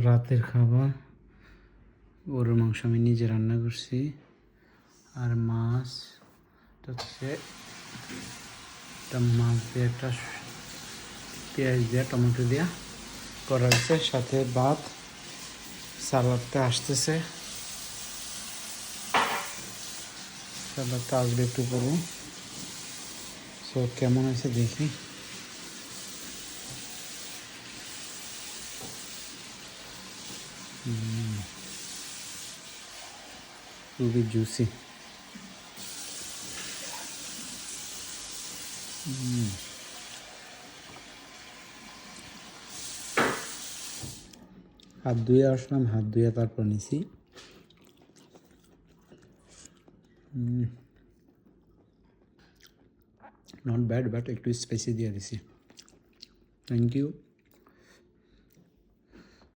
রাতের খাবার গরুর মাংস আমি নিজে রান্না করছি, আর মাছ হচ্ছে একটা মাছ দিয়ে একটা পেঁয়াজ দিয়ে টমেটো দিয়ে করা হয়েছে, সাথে ভাত, সালাদটা আসতেছে, সালাদটা আসবে একটু পরে। সো কেমন আছে দেখি। খুবই জুসি। হাত ধুয়ে আসলাম, হাত ধুয়ে তারপর নিছি। নট ব্যাড, বাট একটু স্পাইসি দিয়ে দিছি। Thank you.